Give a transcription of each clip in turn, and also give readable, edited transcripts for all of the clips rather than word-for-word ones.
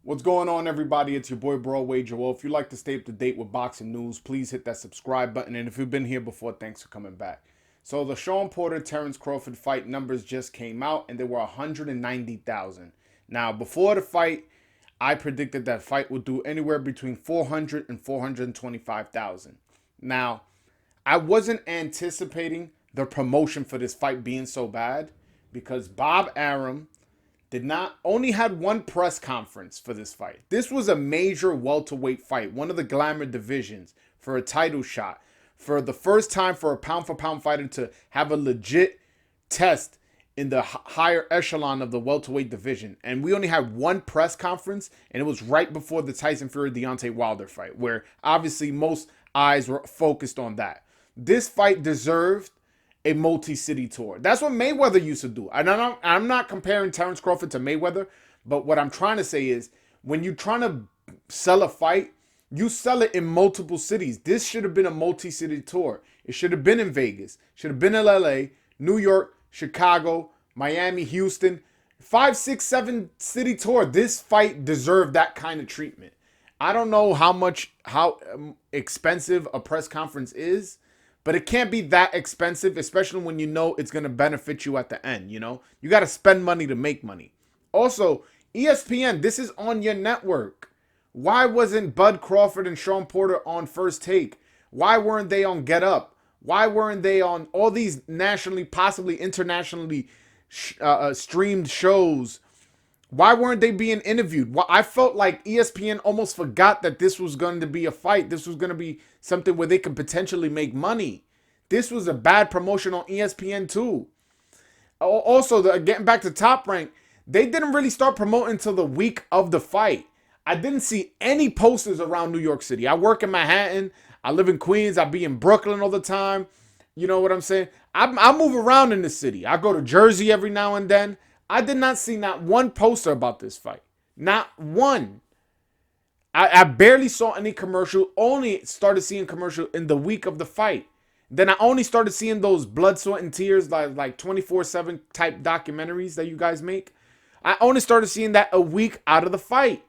What's going on, everybody? It's your boy, Broadway Joel. If you'd like to stay up to date with boxing news, please hit that subscribe button. And if you've been here before, thanks for coming back. So the Shawn Porter Terence Crawford fight numbers just came out, and they were 190,000. Now, before the fight, I predicted that fight would do anywhere between 400 and 425,000. Now, I wasn't anticipating the promotion for this fight being so bad because Bob Arum did not only had one press conference for this fight. This was a major welterweight fight, one of the glamour divisions for a title shot. For the first time for a pound for pound fighter to have a legit test in the higher echelon of the welterweight division. And we only had one press conference, and it was right before the Tyson Fury Deontay Wilder fight, where obviously most eyes were focused on that. This fight deserved a multi-city tour. That's what Mayweather used to do. And I'm not comparing Terence Crawford to Mayweather, but what I'm trying to say is when you're trying to sell a fight, you sell it in multiple cities. This should have been a multi-city tour. It should have been in Vegas. Should have been in LA, New York, Chicago, Miami, Houston. 5, 6, 7 city tour. This fight deserved that kind of treatment. I don't know how expensive a press conference is, but it can't be that expensive, especially when you know it's going to benefit you at the end, you know? You got to spend money to make money. Also, ESPN, this is on your network. Why wasn't Bud Crawford and Shawn Porter on First Take? Why weren't they on Get Up? Why weren't they on all these nationally, possibly internationally streamed shows? Why weren't they being interviewed? Well, I felt like ESPN almost forgot that this was going to be a fight. This was going to be something where they could potentially make money. This was a bad promotion on ESPN too. Also, getting back to Top Rank, they didn't really start promoting until the week of the fight. I didn't see any posters around New York City. I work in Manhattan. I live in Queens. I be in Brooklyn all the time. You know what I'm saying? I move around in the city. I go to Jersey every now and then. I did not see not one poster about this fight. Not one. I barely saw any commercial. Only started seeing commercial in the week of the fight. Then I only started seeing those blood, sweat, and tears like 24/7 type documentaries that you guys make. I only started seeing that a week out of the fight.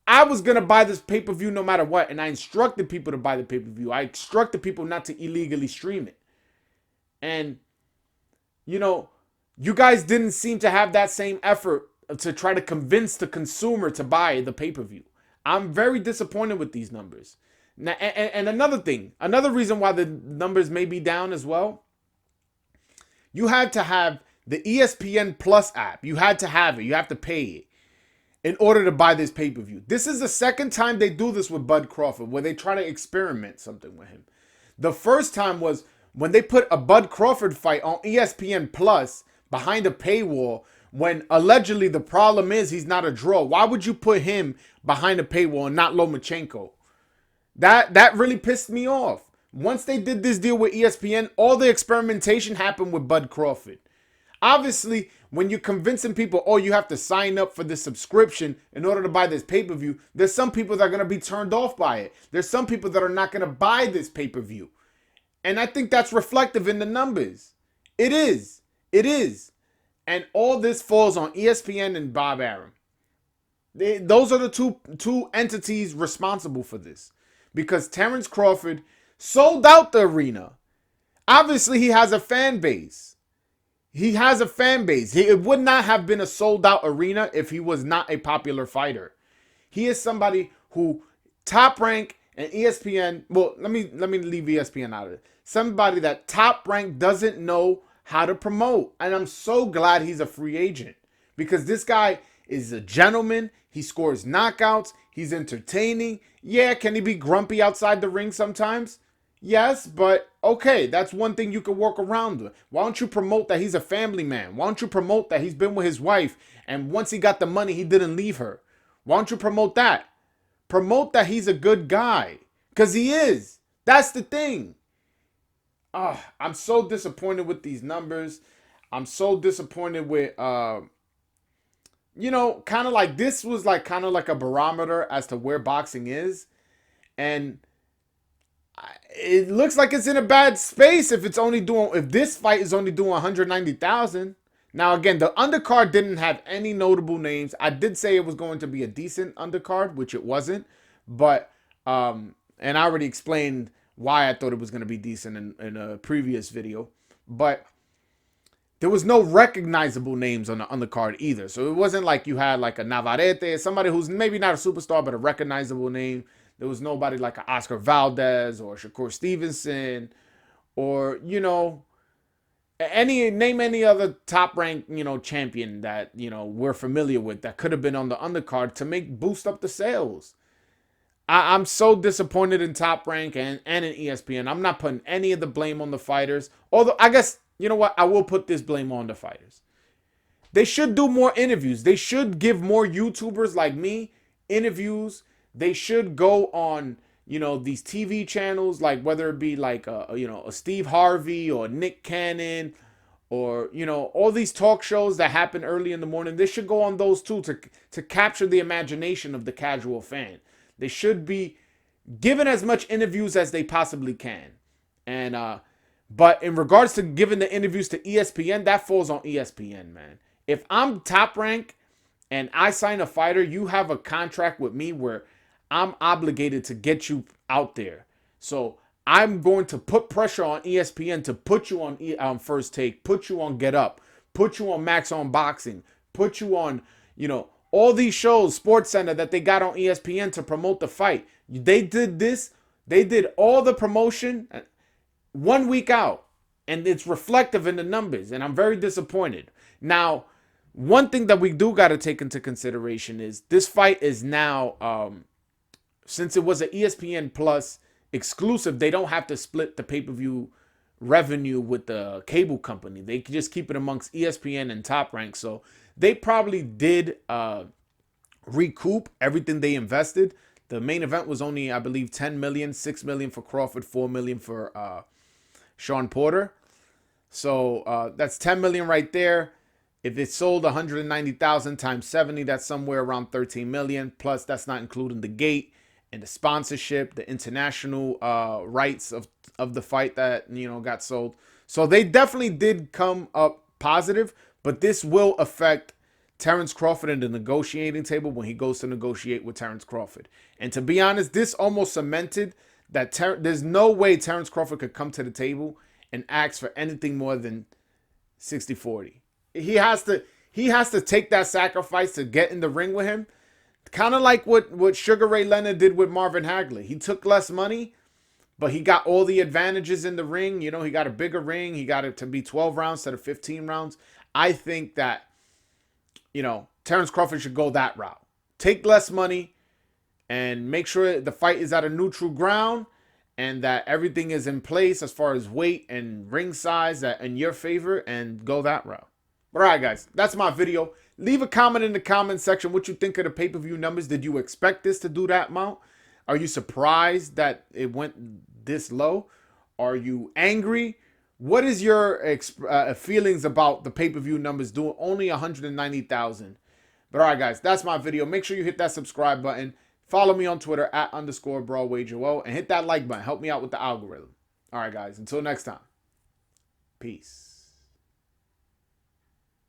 I was going to buy this pay-per-view no matter what, and I instructed people to buy the pay-per-view. I instructed people not to illegally stream it. And, you know, you guys didn't seem to have that same effort to try to convince the consumer to buy the pay-per-view. I'm very disappointed with these numbers. Now, and another thing, another reason why the numbers may be down as well, you had to have the ESPN Plus app. You had to have it. You have to pay it in order to buy this pay-per-view. This is the second time they do this with Bud Crawford, where they try to experiment something with him. The first time was when they put a Bud Crawford fight on ESPN Plus behind a paywall, when allegedly the problem is he's not a draw. Why would you put him behind a paywall and not Lomachenko? That really pissed me off. Once they did this deal with ESPN, all the experimentation happened with Bud Crawford. Obviously, when you're convincing people, oh, you have to sign up for this subscription in order to buy this pay-per-view, there's some people that are going to be turned off by it. There's some people that are not going to buy this pay-per-view. And I think that's reflective in the numbers. It is. It is. And all this falls on ESPN and Bob Arum. Those are the two entities responsible for this. Because Terence Crawford sold out the arena. Obviously, he has a fan base. He has a fan base. It would not have been a sold out arena if he was not a popular fighter. He is somebody who Top Rank and ESPN, well, let me leave ESPN out of it. Somebody that Top Rank doesn't know how to promote. And I'm so glad he's a free agent because this guy is a gentleman. He scores knockouts. He's entertaining. Yeah, can he be grumpy outside the ring sometimes? Yes, but okay, that's one thing you can work around with. Why don't you promote that he's a family man? Why don't you promote that he's been with his wife and once he got the money, he didn't leave her? Why don't you promote that? Promote that he's a good guy because he is. That's the thing. I'm so disappointed with these numbers. I'm so disappointed with, kind of like this was like kind of like a barometer as to where boxing is. And it looks like it's in a bad space if this fight is only doing 190,000. Now, again, the undercard didn't have any notable names. I did say it was going to be a decent undercard, which it wasn't. But, and I already explained why I thought it was going to be decent in a previous video. But there was no recognizable names on the undercard either. So it wasn't like you had like a Navarrete, somebody who's maybe not a superstar, but a recognizable name. There was nobody like an Oscar Valdez or Shakur Stevenson or, you know, name any other top ranked, you know, champion that, you know, we're familiar with that could have been on the undercard to boost up the sales. I'm so disappointed in Top Rank and in ESPN. I'm not putting any of the blame on the fighters. Although, I guess, you know what? I will put this blame on the fighters. They should do more interviews. They should give more YouTubers like me interviews. They should go on, you know, these TV channels, like whether it be like, you know, a Steve Harvey or Nick Cannon or, you know, all these talk shows that happen early in the morning. They should go on those too to capture the imagination of the casual fan. They should be given as much interviews as they possibly can. And but in regards to giving the interviews to ESPN, that falls on ESPN, man. If I'm Top Rank and I sign a fighter, you have a contract with me where I'm obligated to get you out there. So I'm going to put pressure on ESPN to put you on First Take, put you on Get Up, put you on Max on Boxing, put you on, you know, all these shows, Sports Center that they got on ESPN to promote the fight. They did this. They did all the promotion 1 week out. And it's reflective in the numbers. And I'm very disappointed. Now, one thing that we do got to take into consideration is this fight is now, since it was an ESPN Plus exclusive, they don't have to split the pay-per-view revenue with the cable company. They can just keep it amongst ESPN and Top Rank. So they probably did recoup everything they invested. The main event was only, I believe, 10 million, 6 million for Crawford, 4 million for Shawn Porter. So that's 10 million right there. If it sold 190,000 times 70, that's somewhere around 13 million. Plus, that's not including the gate and the sponsorship, the international rights of the fight that, you know, got sold. So they definitely did come up positive, but this will affect Terence Crawford in the negotiating table when he goes to negotiate with Terence Crawford. And to be honest, this almost cemented that there's no way Terence Crawford could come to the table and ask for anything more than 60-40. He has to take that sacrifice to get in the ring with him. Kind of like what Sugar Ray Leonard did with Marvin Hagler. He took less money, but he got all the advantages in the ring. You know, he got a bigger ring. He got it to be 12 rounds instead of 15 rounds. I think that, you know, Terence Crawford should go that route. Take less money and make sure the fight is at a neutral ground and that everything is in place as far as weight and ring size in your favor, and go that route. All right, guys, that's my video. Leave a comment in the comment section what you think of the pay-per-view numbers. Did you expect this to do that amount? Are you surprised that it went this low? Are you angry? What is your feelings about the pay-per-view numbers doing only 190,000? But all right, guys, that's my video. Make sure you hit that subscribe button. Follow me on Twitter @_BroadwayJoel and hit that like button. Help me out with the algorithm. All right, guys, until next time. Peace.